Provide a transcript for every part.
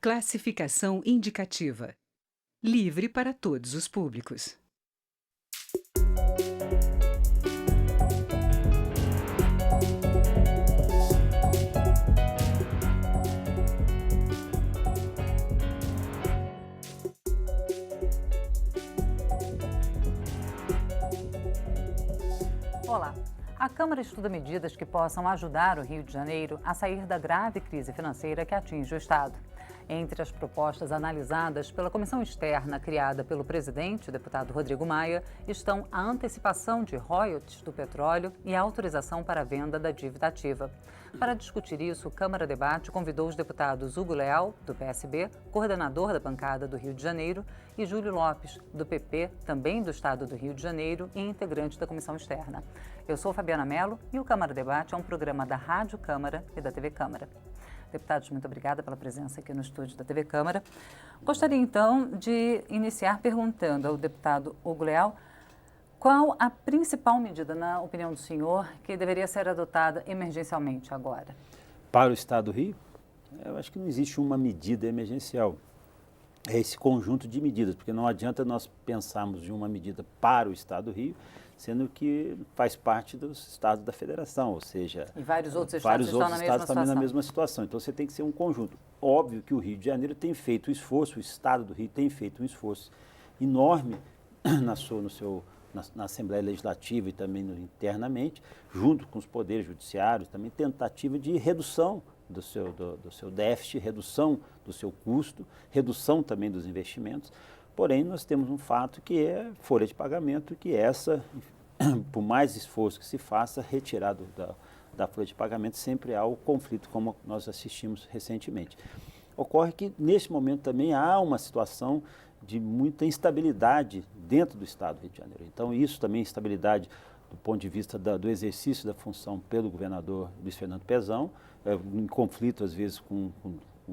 Classificação indicativa. Livre para todos os públicos. Olá! A Câmara estuda medidas que possam ajudar o Rio de Janeiro a sair da grave crise financeira que atinge o Estado. Entre as propostas analisadas pela comissão externa criada pelo presidente, deputado Rodrigo Maia, estão a antecipação de royalties do petróleo e a autorização para a venda da dívida ativa. Para discutir isso, o Câmara Debate convidou os deputados Hugo Leal, do PSB, coordenador da bancada do Rio de Janeiro, e Júlio Lopes, do PP, também do Estado do Rio de Janeiro e integrante da comissão externa. Eu sou Fabiana Mello e o Câmara Debate é um programa da Rádio Câmara e da TV Câmara. Deputados, muito obrigada pela presença aqui no estúdio da TV Câmara. Gostaria, então, de iniciar perguntando ao deputado Hugo Leal qual a principal medida, na opinião do senhor, que deveria ser adotada emergencialmente agora? Para o Estado do Rio, eu acho que não existe uma medida emergencial. É esse conjunto de medidas, porque não adianta nós pensarmos em uma medida para o Estado do Rio, sendo que faz parte dos estados da federação, ou seja... E vários outros estados estão também na mesma situação. Então, você tem que ser um conjunto. Óbvio que o Rio de Janeiro tem feito esforço, o Estado do Rio tem feito um esforço enorme na Assembleia Legislativa e também internamente, junto com os poderes judiciários, também tentativa de redução do seu déficit, redução do seu custo, redução também dos investimentos. Porém, nós temos um fato que é folha de pagamento, que essa, por mais esforço que se faça, retirado da folha de pagamento, sempre há o conflito, como nós assistimos recentemente. Ocorre que, neste momento, também há uma situação de muita instabilidade dentro do Estado do Rio de Janeiro. Então, isso também, instabilidade do ponto de vista do exercício da função pelo governador Luiz Fernando Pezão, em conflito, às vezes, com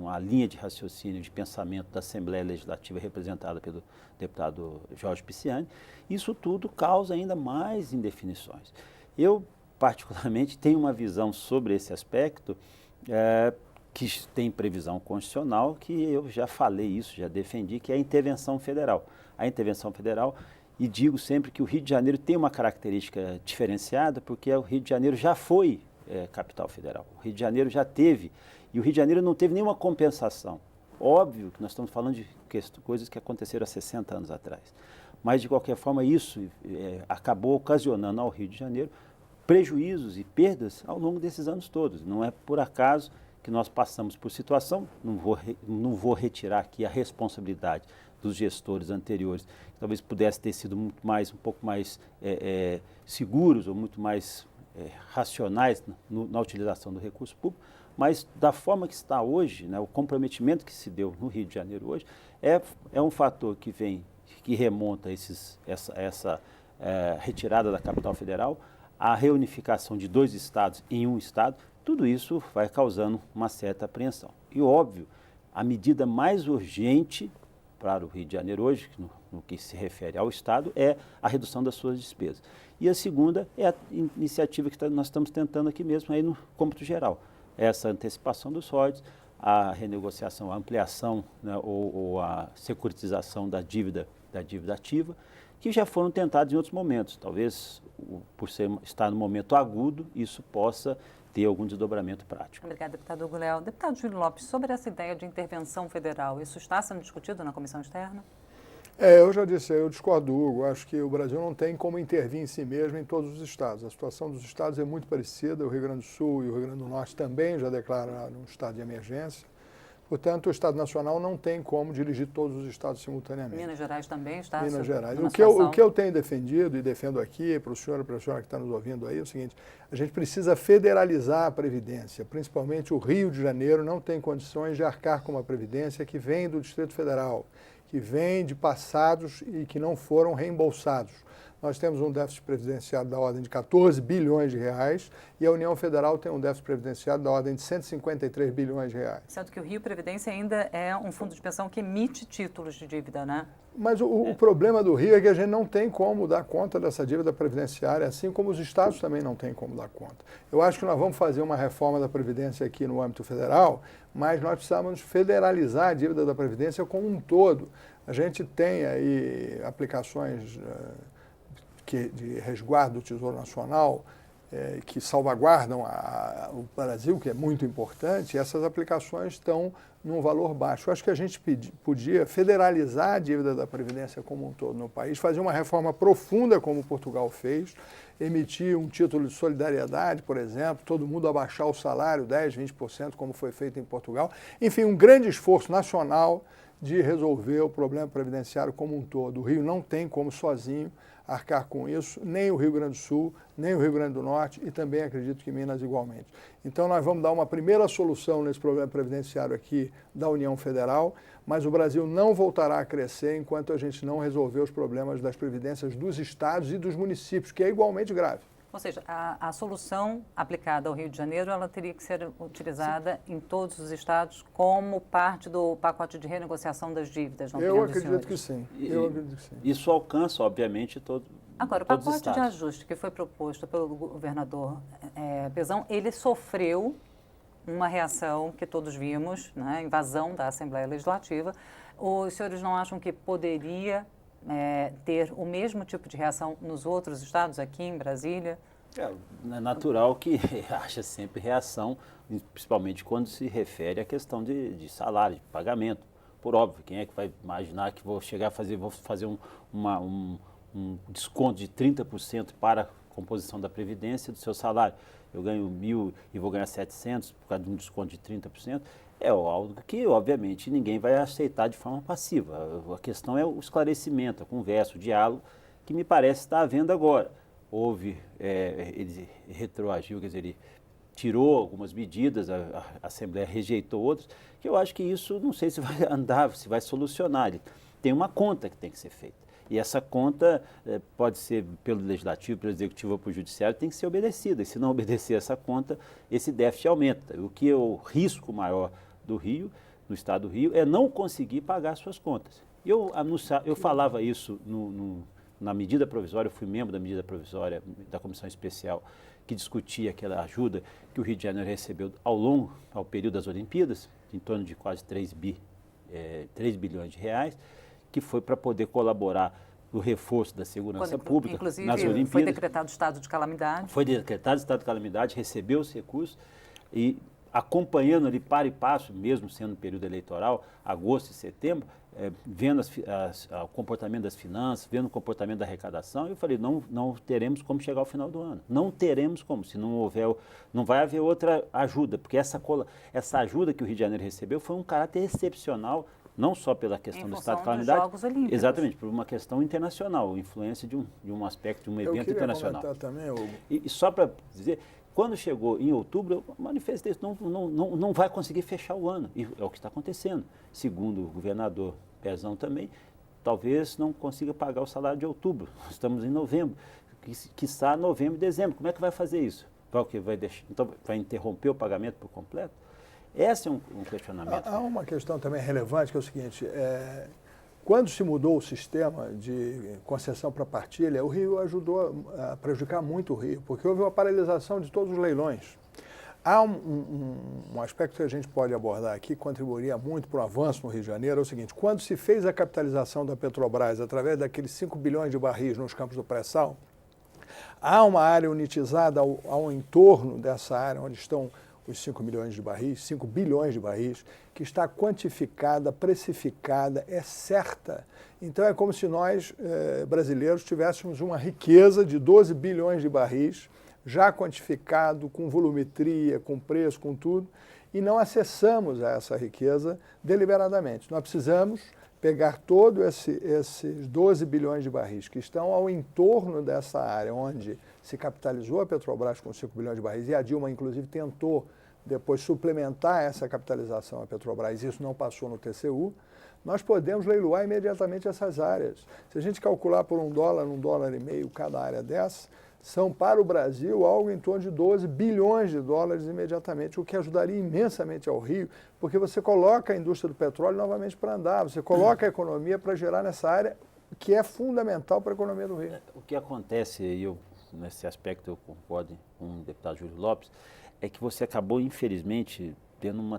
a linha de raciocínio, de pensamento da Assembleia Legislativa representada pelo deputado Jorge Pisciani. Isso tudo causa ainda mais indefinições. Eu, particularmente, tenho uma visão sobre esse aspecto que tem previsão constitucional, que eu já falei isso, já defendi, que é a intervenção federal. A intervenção federal, e digo sempre que o Rio de Janeiro tem uma característica diferenciada, porque o Rio de Janeiro já foi capital federal. O Rio de Janeiro já teve, e o Rio de Janeiro não teve nenhuma compensação. Óbvio que nós estamos falando de coisas que aconteceram há 60 anos atrás. Mas, de qualquer forma, isso acabou ocasionando ao Rio de Janeiro prejuízos e perdas ao longo desses anos todos. Não é por acaso que nós passamos por situação, não vou retirar aqui a responsabilidade dos gestores anteriores, que talvez pudesse ter sido um pouco mais seguros ou muito mais racionais na utilização do recurso público, mas da forma que está hoje, né, o comprometimento que se deu no Rio de Janeiro hoje é um fator que remonta essa retirada da capital federal, a reunificação de dois estados em um estado. Tudo isso vai causando uma certa apreensão. E, óbvio, a medida mais urgente para o Rio de Janeiro hoje, no que se refere ao Estado, é a redução das suas despesas. E a segunda é a iniciativa que nós estamos tentando aqui mesmo, aí no cômputo geral. Essa antecipação dos royalties, a renegociação, a ampliação, né, ou a securitização da dívida ativa, que já foram tentados em outros momentos. Talvez, por estar no momento agudo, isso possa ter algum desdobramento prático. Obrigada, deputado Hugo Leal. Deputado Júlio Lopes, sobre essa ideia de intervenção federal, isso está sendo discutido na comissão externa? Eu já disse, eu discordo do Hugo, acho que o Brasil não tem como intervir em si mesmo em todos os estados. A situação dos estados é muito parecida, o Rio Grande do Sul e o Rio Grande do Norte também já declararam um estado de emergência. Portanto, o Estado Nacional não tem como dirigir todos os estados simultaneamente. Minas Gerais também está Minas Gerais. O que eu tenho defendido e defendo aqui para o senhor e para a senhora que está nos ouvindo aí é o seguinte: a gente precisa federalizar a Previdência, principalmente o Rio de Janeiro não tem condições de arcar com uma Previdência que vem do Distrito Federal, que vem de passados e que não foram reembolsados. nós temos um déficit previdenciário da ordem de 14 bilhões de reais e a União Federal tem um déficit previdenciário da ordem de 153 bilhões de reais. Sendo que o Rio Previdência ainda é um fundo de pensão que emite títulos de dívida, né? Mas o problema do Rio é que a gente não tem como dar conta dessa dívida previdenciária, assim como os estados também não têm como dar conta. Eu acho que nós vamos fazer uma reforma da Previdência aqui no âmbito federal, mas nós precisamos federalizar a dívida da Previdência como um todo. A gente tem aí aplicações de resguardo do Tesouro Nacional que salvaguardam o Brasil, que é muito importante, e essas aplicações estão num valor baixo. Eu acho que a gente podia federalizar a dívida da Previdência como um todo no país, fazer uma reforma profunda como Portugal fez, emitir um título de solidariedade, por exemplo, todo mundo abaixar o salário 10%, 20%, como foi feito em Portugal. Enfim, um grande esforço nacional de resolver o problema previdenciário como um todo. O Rio não tem como sozinho arcar com isso, nem o Rio Grande do Sul, nem o Rio Grande do Norte e também acredito que Minas igualmente. Então nós vamos dar uma primeira solução nesse problema previdenciário aqui da União Federal, mas o Brasil não voltará a crescer enquanto a gente não resolver os problemas das previdências dos estados e dos municípios, que é igualmente grave. Ou seja, a solução aplicada ao Rio de Janeiro, ela teria que ser utilizada em todos os estados como parte do pacote de renegociação das dívidas, na opinião dos senhores? Que sim. Isso alcança, obviamente, Agora, o pacote de ajuste que foi proposto pelo governador Pezão, ele sofreu uma reação que todos vimos, né, invasão da Assembleia Legislativa. Os senhores não acham que poderia ter o mesmo tipo de reação nos outros estados, aqui em Brasília? É natural que haja sempre reação, principalmente quando se refere à questão de salário, de pagamento. Por óbvio, quem é que vai imaginar que vou fazer um desconto de 30% para a composição da Previdência do seu salário? Eu ganho 1.000 e vou ganhar 700 por causa de um desconto de 30%. É algo que, obviamente, ninguém vai aceitar de forma passiva. A questão é o esclarecimento, a conversa, o diálogo, que me parece estar havendo agora. Ele retroagiu, quer dizer, ele tirou algumas medidas, a Assembleia rejeitou outras, que eu acho que isso, não sei se vai andar, se vai solucionar. Tem uma conta que tem que ser feita. E essa conta pode ser pelo Legislativo, pelo Executivo ou pelo Judiciário, tem que ser obedecida. E se não obedecer essa conta, esse déficit aumenta. O que é o risco maior do Rio, do Estado do Rio, é não conseguir pagar suas contas. Eu falava isso na medida provisória, eu fui membro da medida provisória da Comissão Especial que discutia aquela ajuda que o Rio de Janeiro recebeu ao período das Olimpíadas, em torno de quase 3 bilhões de reais, que foi para poder colaborar no reforço da segurança pública nas Olimpíadas. Inclusive, foi decretado estado de calamidade. Foi decretado estado de calamidade, recebeu os recursos e acompanhando ali para e passo, mesmo sendo um período eleitoral, agosto e setembro, vendo o comportamento das finanças, vendo o comportamento da arrecadação, eu falei, não teremos como chegar ao final do ano. Não teremos como, se não vai haver outra ajuda, porque essa ajuda que o Rio de Janeiro recebeu foi um caráter excepcional, não só pela questão do estado de calamidade, Jogos Olímpicos. Exatamente, por uma questão internacional, influência de um aspecto, de um evento internacional. Também, Hugo. E só para dizer, quando chegou em outubro, eu manifestei isso, não vai conseguir fechar o ano, e é o que está acontecendo. Segundo o governador Pezão também, talvez não consiga pagar o salário de outubro, estamos em novembro, quiçá novembro e dezembro, como é que vai fazer isso? Então vai interromper o pagamento por completo? Esse é um questionamento. Há uma questão também relevante, que é o seguinte, quando se mudou o sistema de concessão para partilha, o Rio ajudou a prejudicar muito o Rio, porque houve uma paralisação de todos os leilões. Há um aspecto que a gente pode abordar aqui, que contribuiria muito para o avanço no Rio de Janeiro, é o seguinte, quando se fez a capitalização da Petrobras através daqueles 5 bilhões de barris nos campos do pré-sal, há uma área unitizada ao entorno dessa área onde estão os 5 bilhões de barris, que está quantificada, precificada, é certa. Então é como se nós, brasileiros, tivéssemos uma riqueza de 12 bilhões de barris, já quantificado, com volumetria, com preço, com tudo, e não acessamos a essa riqueza deliberadamente. Nós precisamos pegar todos esses 12 bilhões de barris que estão ao entorno dessa área onde se capitalizou a Petrobras com 5 bilhões de barris, e a Dilma, inclusive, tentou depois suplementar essa capitalização à Petrobras, isso não passou no TCU, nós podemos leiloar imediatamente essas áreas. Se a gente calcular por $1, $1,50 cada área dessa, são para o Brasil algo em torno de 12 bilhões de dólares imediatamente, o que ajudaria imensamente ao Rio, porque você coloca a indústria do petróleo novamente para andar, você coloca a economia para gerar nessa área, que é fundamental para a economia do Rio. O que acontece, e eu, nesse aspecto eu concordo com o deputado Júlio Lopes, é que você acabou, infelizmente, tendo uma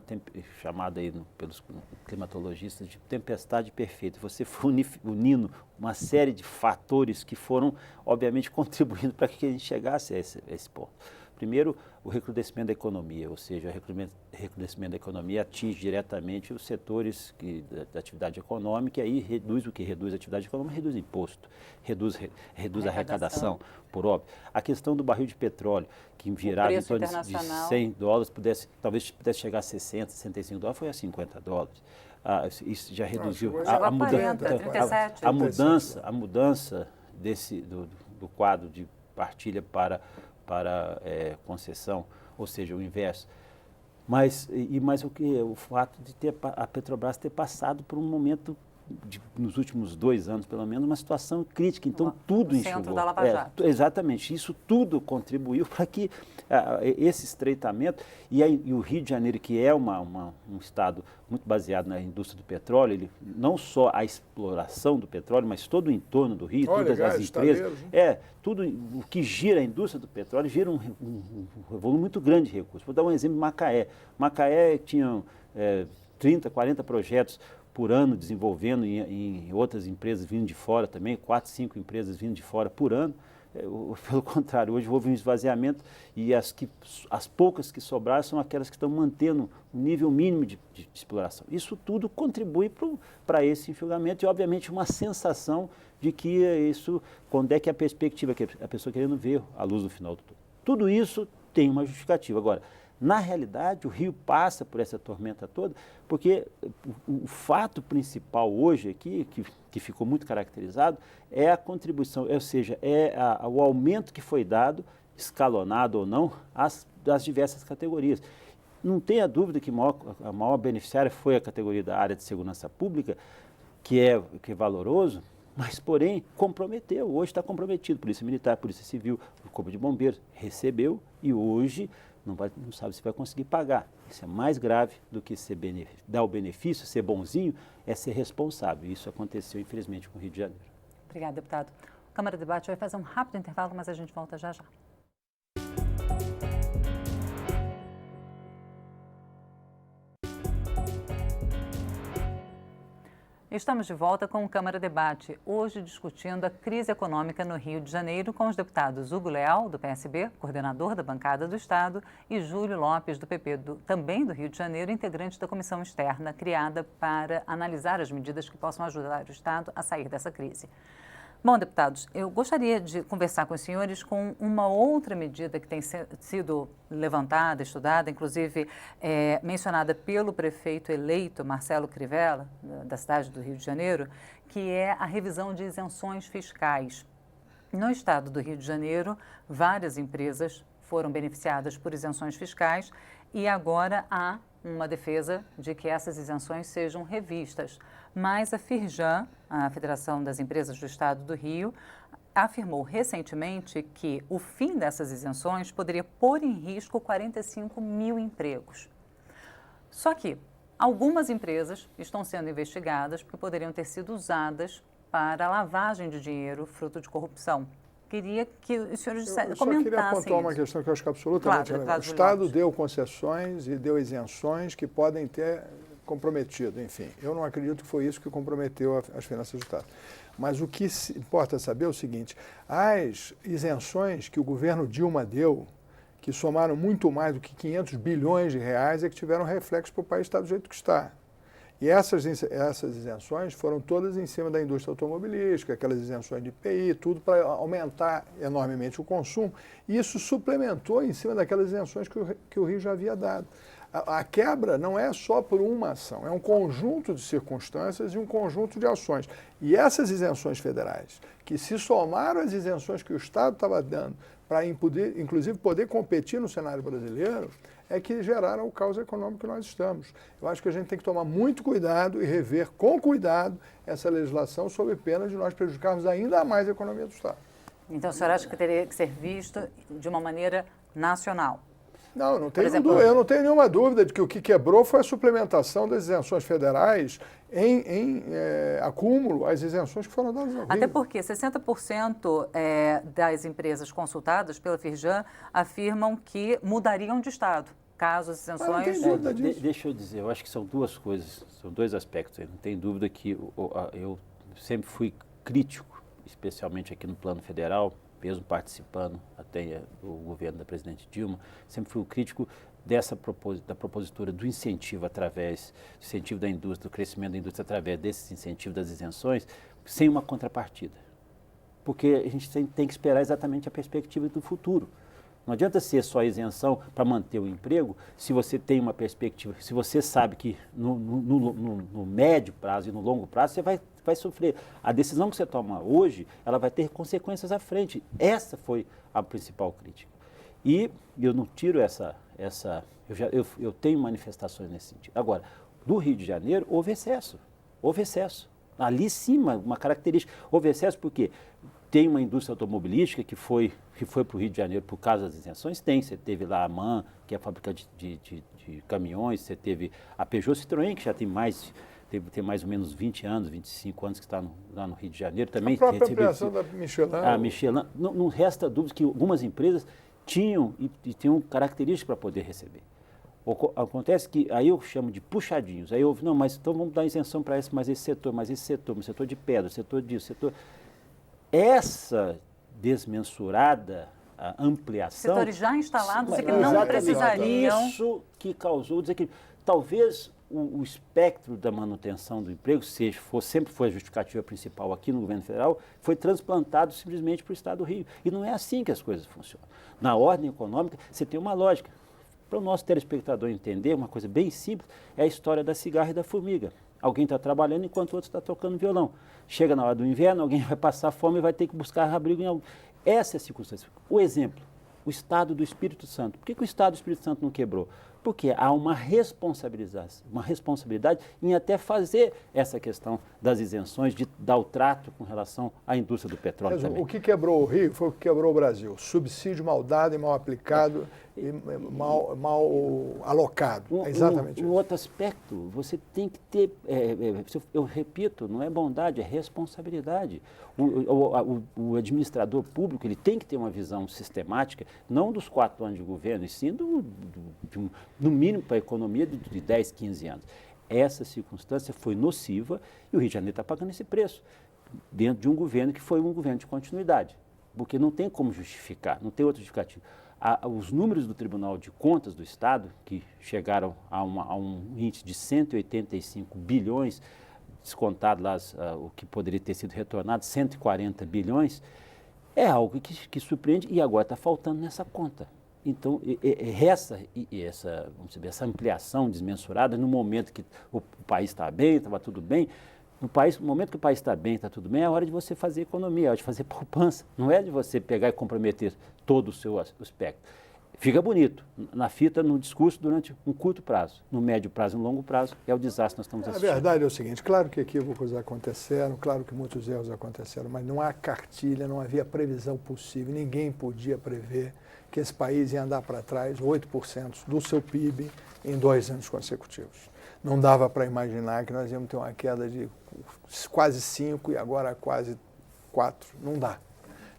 chamada aí pelos climatologistas de tempestade perfeita. Você foi unindo uma série de fatores que foram, obviamente, contribuindo para que a gente chegasse a esse ponto. Primeiro, o recrudescimento da economia, ou seja, o recrudescimento da economia atinge diretamente os setores da atividade econômica, e aí reduz o que? Reduz a atividade econômica, reduz imposto, reduz a arrecadação, por óbvio. A questão do barril de petróleo, que virava em torno de $100, talvez pudesse chegar a 60, 65 dólares, foi a $50. Isso já reduziu a mudança do quadro de partilha para concessão, ou seja, o inverso. Mas o fato de a Petrobras ter passado por um momento, nos últimos 2 anos, pelo menos, uma situação crítica. Então, tudo enxugou. Centro da Lava Jato. Exatamente. Isso tudo contribuiu para que esse estreitamento, e o Rio de Janeiro, que é um estado muito baseado na indústria do petróleo, ele, não só a exploração do petróleo, mas todo o entorno do Rio, todas as empresas, tudo o que gira a indústria do petróleo, gira um volume muito grande de recursos. Vou dar um exemplo de Macaé. Macaé tinha 30, 40 projetos por ano desenvolvendo em outras empresas vindo de fora também, 4, 5 empresas vindo de fora por ano. Pelo contrário, hoje houve um esvaziamento e as poucas que sobraram são aquelas que estão mantendo um nível mínimo de exploração. Isso tudo contribui para esse enxugamento e, obviamente, uma sensação de que isso, quando é que a perspectiva, que a pessoa querendo ver a luz no final do túnel. Tudo isso tem uma justificativa. Agora, na realidade, o Rio passa por essa tormenta toda, porque o fato principal hoje aqui, que ficou muito caracterizado, é a contribuição, ou seja, o aumento que foi dado, escalonado ou não, às diversas categorias. Não tenha dúvida que a maior beneficiária foi a categoria da área de segurança pública, que é valoroso, mas, porém, comprometeu. Hoje está comprometido. Polícia Militar, Polícia Civil, o Corpo de Bombeiros recebeu e hoje não sabe se vai conseguir pagar. Isso é mais grave do que dar o benefício, ser bonzinho, é ser responsável. Isso aconteceu, infelizmente, com o Rio de Janeiro. Obrigada, deputado. A Câmara de Debate vai fazer um rápido intervalo, mas a gente volta já já. Estamos de volta com o Câmara Debate, hoje discutindo a crise econômica no Rio de Janeiro com os deputados Hugo Leal, do PSB, coordenador da bancada do Estado, e Júlio Lopes, do PP, também do Rio de Janeiro, integrante da comissão externa criada para analisar as medidas que possam ajudar o Estado a sair dessa crise. Bom, deputados, eu gostaria de conversar com os senhores com uma outra medida que tem sido levantada, estudada, inclusive mencionada pelo prefeito eleito Marcelo Crivella, da cidade do Rio de Janeiro, que é a revisão de isenções fiscais. No estado do Rio de Janeiro, várias empresas foram beneficiadas por isenções fiscais e agora há uma defesa de que essas isenções sejam revistas. Mas a Firjan, a Federação das Empresas do Estado do Rio, afirmou recentemente que o fim dessas isenções poderia pôr em risco 45 mil empregos. Só que algumas empresas estão sendo investigadas porque poderiam ter sido usadas para lavagem de dinheiro fruto de corrupção. Queria que os senhores comentassem isso. Eu só queria apontar uma questão que eu acho que absolutamente... Claro, o Estado deu concessões e deu isenções que podem ter comprometido, enfim. Eu não acredito que foi isso que comprometeu as finanças do Estado. Mas o que importa saber é o seguinte, as isenções que o governo Dilma deu, que somaram muito mais do que 500 bilhões de reais, é que tiveram reflexo para o país estar do jeito que está. E essas isenções foram todas em cima da indústria automobilística, aquelas isenções de IPI, tudo para aumentar enormemente o consumo. E isso suplementou em cima daquelas isenções que o Rio já havia dado. A quebra não é só por uma ação, é um conjunto de circunstâncias e um conjunto de ações. E essas isenções federais, que se somaram às isenções que o Estado estava dando para, inclusive, poder competir no cenário brasileiro, é que geraram o caos econômico que nós estamos. Eu acho que a gente tem que tomar muito cuidado e rever com cuidado essa legislação sob pena de nós prejudicarmos ainda mais a economia do Estado. Então, o senhor acha que teria que ser visto de uma maneira nacional? Não, exemplo, eu não tenho nenhuma dúvida de que o que quebrou foi a suplementação das isenções federais em acúmulo às isenções que foram dadas ao Rio. Até porque 60% das empresas consultadas pela Firjan afirmam que mudariam de estado, caso as isenções... Mas não tem dúvida disso. Deixa eu dizer, eu acho que são duas coisas, são dois aspectos. Não tem dúvida que eu sempre fui crítico, especialmente aqui no plano federal, mesmo participando até do governo da presidente Dilma, sempre fui crítico da propositura do incentivo através do incentivo da indústria, do crescimento da indústria através desse incentivo das isenções, sem uma contrapartida. Porque a gente tem que esperar exatamente a perspectiva do futuro. Não adianta ser só isenção para manter o emprego se você tem uma perspectiva, se você sabe que no médio prazo e no longo prazo você vai sofrer. A decisão que você toma hoje, ela vai ter consequências à frente. Essa foi a principal crítica. E eu não tiro eu tenho manifestações nesse sentido. Agora, do Rio de Janeiro, houve excesso. Ali em cima, uma característica. Houve excesso porque tem uma indústria automobilística que foi para o Rio de Janeiro por causa das isenções? Tem. Você teve lá a MAN, que é a fábrica de caminhões, você teve a Peugeot Citroën, que já tem mais ou menos 20 anos, 25 anos que está lá no Rio de Janeiro. Também a própria ampliação da Michelin. A Michelin. Não resta dúvida que algumas empresas tinham características para poder receber. Acontece que aí eu chamo de puxadinhos. Aí não, mas então vamos dar isenção para esse setor de pedra, setor disso, setor... Essa desmensurada ampliação... Setores já instalados e que não precisariam... Isso que causou desequilíbrio. Talvez o espectro da manutenção do emprego, sempre foi a justificativa principal aqui no governo federal, foi transplantado simplesmente para o Estado do Rio. E não é assim que as coisas funcionam. Na ordem econômica, você tem uma lógica. Para o nosso telespectador entender, uma coisa bem simples, é a história da cigarra e da formiga. Alguém está trabalhando enquanto o outro está tocando violão. Chega na hora do inverno, alguém vai passar fome e vai ter que buscar abrigo em algum... Essa é a circunstância. O exemplo, o Estado do Espírito Santo. Por que o Estado do Espírito Santo não quebrou? Porque há uma responsabilidade em até fazer essa questão das isenções, de dar o trato com relação à indústria do petróleo também. O que quebrou o Rio foi o que quebrou o Brasil. Subsídio mal dado e mal aplicado e mal alocado. É exatamente isso. Um outro aspecto, você tem que ter, eu repito, não é bondade, é responsabilidade. O administrador público, ele tem que ter uma visão sistemática, não dos 4 anos de governo, e sim no mínimo para a economia de 10, 15 anos. Essa circunstância foi nociva e o Rio de Janeiro está pagando esse preço, dentro de um governo que foi um governo de continuidade, porque não tem como justificar, não tem outro justificativo. Os números do Tribunal de Contas do Estado, que chegaram a um índice de 185 bilhões, descontado lá o que poderia ter sido retornado, 140 bilhões, é algo que surpreende e agora está faltando nessa conta. Então, essa ampliação desmensurada, no momento que o país está bem, estava tudo bem, no momento que o país está bem, está tudo bem, é hora de você fazer economia, é hora de fazer poupança. Não é de você pegar e comprometer todo o seu espectro. Fica bonito, na fita, no discurso, durante um curto prazo. No médio prazo e no longo prazo, é o desastre que nós estamos assistindo. A verdade é o seguinte, claro que equívocos aconteceram, claro que muitos erros aconteceram, mas não há cartilha, não havia previsão possível, ninguém podia prever que esse país ia andar para trás 8% do seu PIB em 2 anos consecutivos. Não dava para imaginar que nós íamos ter uma queda de quase 5% e agora quase 4%. Não dá.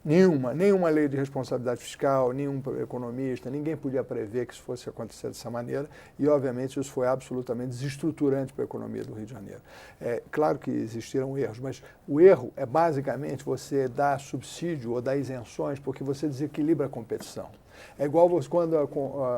Nenhuma lei de responsabilidade fiscal, nenhum economista, ninguém podia prever que isso fosse acontecer dessa maneira e, obviamente, isso foi absolutamente desestruturante para a economia do Rio de Janeiro. É claro que existiram erros, mas o erro é basicamente você dar subsídio ou dar isenções porque você desequilibra a competição. É igual quando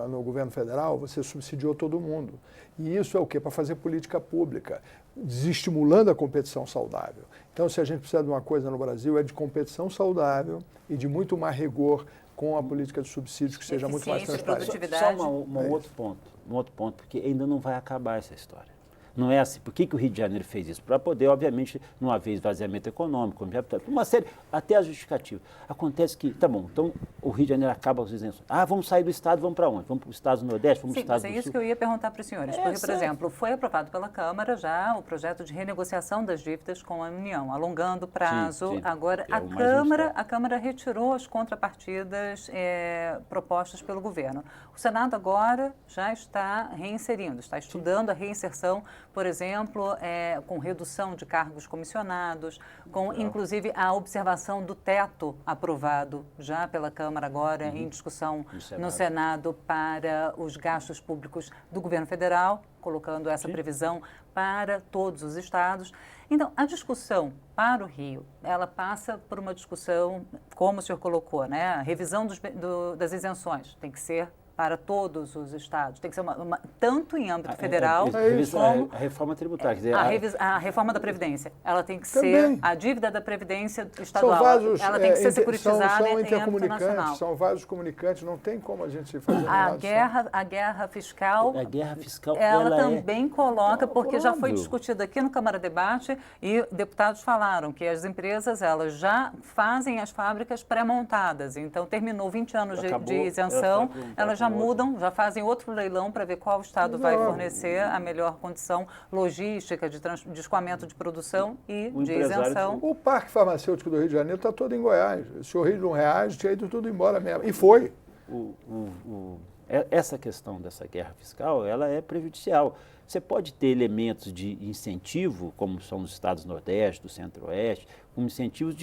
no governo federal você subsidiou todo mundo. E isso é o quê? Para fazer política pública, desestimulando a competição saudável. Então, se a gente precisa de uma coisa no Brasil, é de competição saudável e de muito mais rigor com a política de subsídios que seja muito mais transparente. Só um outro ponto, porque ainda não vai acabar essa história. Não é assim. Por que o Rio de Janeiro fez isso? Para poder, obviamente, não haver esvaziamento econômico, uma série, até a justificativa. Acontece que, tá bom, então o Rio de Janeiro acaba as isenções. Vamos sair do Estado, vamos para onde? Vamos para o Estado do Nordeste, vamos para o Estado do Sul? Sim, mas é isso que eu ia perguntar para os senhores, porque, por exemplo, foi aprovado pela Câmara já o projeto de renegociação das dívidas com a União, alongando o prazo. Sim, agora, é a Câmara retirou as contrapartidas propostas pelo governo. O Senado agora já está reinserindo, está estudando a reinserção, por exemplo, com redução de cargos comissionados, com inclusive a observação do teto aprovado já pela Câmara agora em discussão no Senado para os gastos públicos do governo federal, colocando essa previsão para todos os estados. Então, a discussão para o Rio, ela passa por uma discussão, como o senhor colocou, né? A revisão das isenções tem que ser para todos os estados. Tem que ser tanto em âmbito federal como a reforma tributária. Quer dizer, a reforma da Previdência. Ela tem que Também. ser a dívida da Previdência estadual. Ela tem que ser securitizada em âmbito nacional. São vários comunicantes, não tem como a gente fazer a guerra fiscal, ela também coloca, porque já foi óbvio. discutido aqui no Câmara Debate e deputados falaram que as empresas elas já fazem as fábricas pré-montadas. Então, terminou 20 anos de isenção, elas já mudam, já fazem outro leilão para ver qual estado vai fornecer a melhor condição logística de escoamento de produção e de isenção. O parque farmacêutico do Rio de Janeiro está todo em Goiás. Se o Rio de R$1 tinha ido tudo embora mesmo. E foi. Essa questão dessa guerra fiscal, ela é prejudicial. Você pode ter elementos de incentivo, como são os estados Nordeste, do Centro-Oeste, com incentivos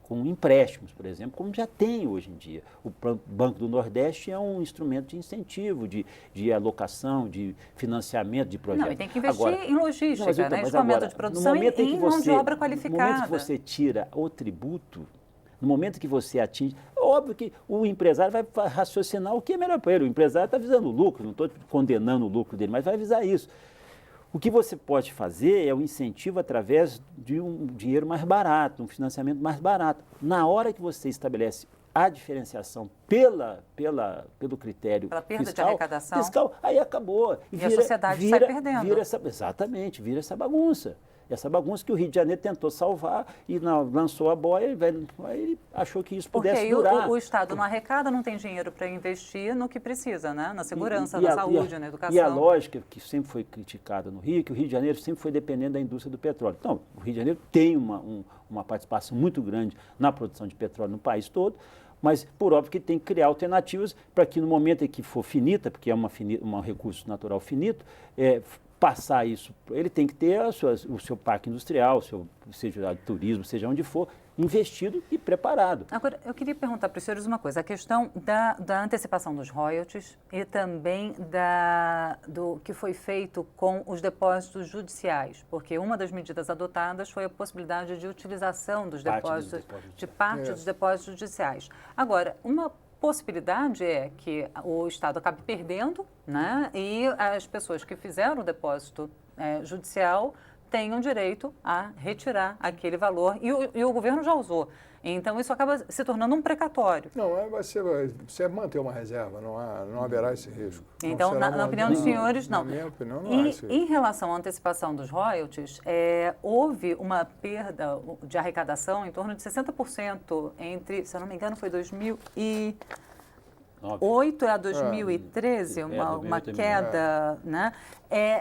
com empréstimos, por exemplo, como já tem hoje em dia. O Banco do Nordeste é um instrumento de incentivo, de alocação, de financiamento de projetos. Não, e tem que investir em logística, escoamento de produção e em mão de obra qualificada. No momento que você tira o tributo, no momento que você atinge, óbvio que o empresário vai raciocinar o que é melhor para ele. O empresário está visando o lucro, não estou condenando o lucro dele, mas vai visar isso. O que você pode fazer é o incentivo através de um dinheiro mais barato, um financiamento mais barato. Na hora que você estabelece a diferenciação pelo critério pela perda fiscal, de arrecadação, aí acabou. E a sociedade sai perdendo. Exatamente, vira essa bagunça. Essa bagunça que o Rio de Janeiro tentou salvar e lançou a boia e ele achou que isso pudesse durar. Porque o Estado não arrecada, não tem dinheiro para investir no que precisa, né? Na segurança, na saúde, na educação. E a lógica que sempre foi criticada no Rio, que o Rio de Janeiro sempre foi dependente da indústria do petróleo. Então, o Rio de Janeiro tem uma participação muito grande na produção de petróleo no país todo, mas, por óbvio, que tem que criar alternativas para que no momento em que for finita, porque é um recurso natural finito, passar isso, ele tem que ter o seu parque industrial, seja de turismo, seja onde for, investido e preparado. Agora, eu queria perguntar para os senhores uma coisa, a questão da antecipação dos royalties e também do que foi feito com os depósitos judiciais, porque uma das medidas adotadas foi a possibilidade de utilização dos parte dos depósitos judiciais. Agora, uma possibilidade é que o Estado acabe perdendo, né? E as pessoas que fizeram o depósito judicial tenham direito a retirar aquele valor e o governo já usou. Então, isso acaba se tornando um precatório. Não, você manter uma reserva, não haverá esse risco. Então, na opinião dos senhores, não. Na minha opinião, não há esse risco. Em relação à antecipação dos royalties, houve uma perda de arrecadação em torno de 60% entre, se eu não me engano, foi 2008 a 2013, uma queda, né?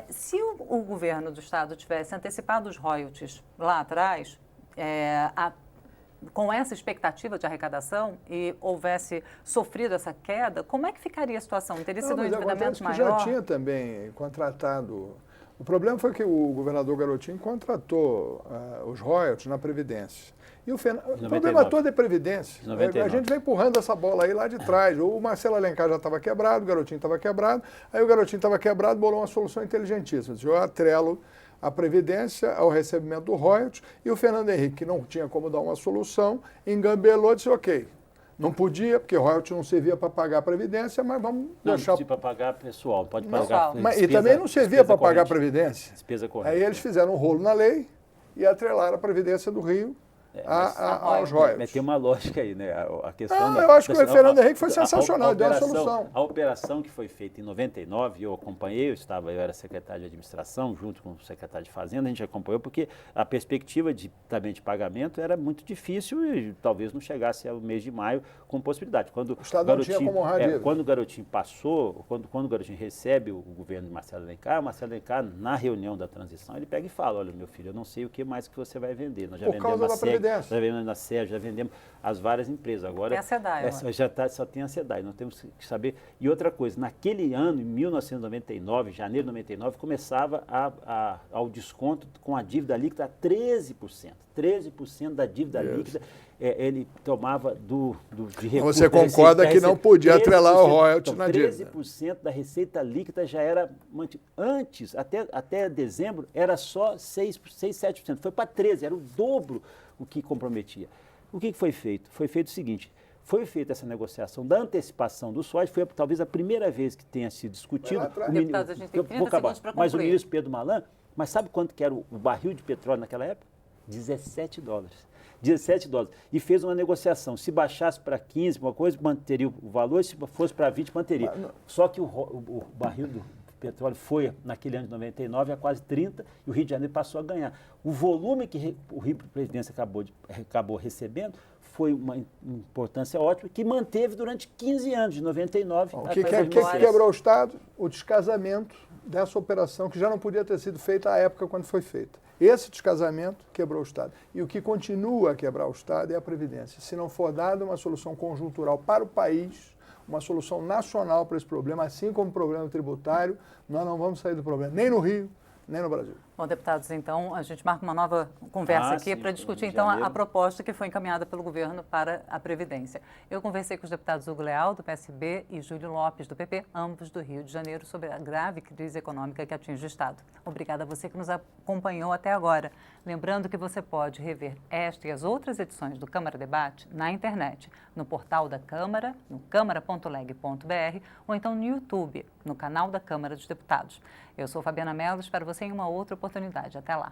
Se o governo do Estado tivesse antecipado os royalties lá atrás, com essa expectativa de arrecadação e houvesse sofrido essa queda, como é que ficaria a situação? Teria sido um endividamento maior? Já tinha também contratado. O problema foi que o governador Garotinho contratou os royalties na Previdência. E o problema todo é Previdência. 99. A gente vai empurrando essa bola aí lá de trás. O Marcelo Alencar já estava quebrado, o Garotinho estava quebrado. Aí o Garotinho estava quebrado, bolou uma solução inteligentíssima. Eu atrelo a Previdência ao recebimento do royalties, e o Fernando Henrique, que não tinha como dar uma solução, engambelou e disse, ok, não podia, porque royalties não servia para pagar a Previdência, mas vamos deixar... Não, para pagar pessoal, pode pagar... E também não servia para pagar a Previdência. Despesa corrente. Aí eles fizeram um rolo na lei e atrelaram a Previdência do Rio aos royalties. Mas tem uma lógica aí, né? A questão eu acho que o Fernando Henrique foi sensacional, deu uma solução. A operação que foi feita em 99, eu acompanhei, eu era secretário de administração, junto com o secretário de Fazenda, a gente acompanhou, porque a perspectiva também de pagamento era muito difícil e talvez não chegasse ao mês de maio com possibilidade. Quando o Estado não tinha como honrar dívida. Quando o Garotinho passou, quando o Garotinho recebe o governo de Marcelo Alencar, na reunião da transição, ele pega e fala, olha, meu filho, eu não sei o que mais que você vai vender. Nós já vendemos a SEG, já vendemos a SEG, já vendemos as várias empresas. Agora, é a SEDAI. Só tem a SEDAI, nós temos que saber. E outra coisa, naquele ano, em 1999, janeiro de 99, começava ao desconto com a dívida líquida a 13%. 13% da dívida líquida ele tomava de recurso. Você concorda que não podia atrelar o royalties na dívida? 13% da receita líquida já era mantido. Antes, até dezembro, era só 7%. Foi para 13%, era o dobro o que comprometia. O que foi feito? Foi feito o seguinte, foi feita essa negociação da antecipação do SOAD, foi talvez a primeira vez que tenha sido discutido. Deputados, a gente tem 30 segundos para concluir. Mas o ministro Pedro Malan, mas sabe quanto que era o barril de petróleo naquela época? 17 dólares. 17 dólares. E fez uma negociação. Se baixasse para 15, uma coisa, manteria o valor, se fosse para 20, manteria. Só que o barril do petróleo foi, naquele ano de 99, a quase 30, e o Rio de Janeiro passou a ganhar. O volume que o Rio Presidência acabou recebendo foi uma importância ótima, que manteve durante 15 anos, de 99 até 2006. O que quebrou o Estado? O descasamento dessa operação, que já não podia ter sido feita à época quando foi feita. Esse descasamento quebrou o Estado. E o que continua a quebrar o Estado é a Previdência. Se não for dada uma solução conjuntural para o país, uma solução nacional para esse problema, assim como o problema tributário, nós não vamos sair do problema, nem no Rio, nem no Brasil. Bom, deputados, então a gente marca uma nova conversa aqui para discutir então a proposta que foi encaminhada pelo governo para a Previdência. Eu conversei com os deputados Hugo Leal, do PSB, e Júlio Lopes, do PP, ambos do Rio de Janeiro, sobre a grave crise econômica que atinge o Estado. Obrigada a você que nos acompanhou até agora. Lembrando que você pode rever esta e as outras edições do Câmara Debate na internet, no portal da Câmara, no câmara.leg.br, ou então no YouTube, no canal da Câmara dos Deputados. Eu sou Fabiana Mello, espero você em uma outra oportunidade. Até lá.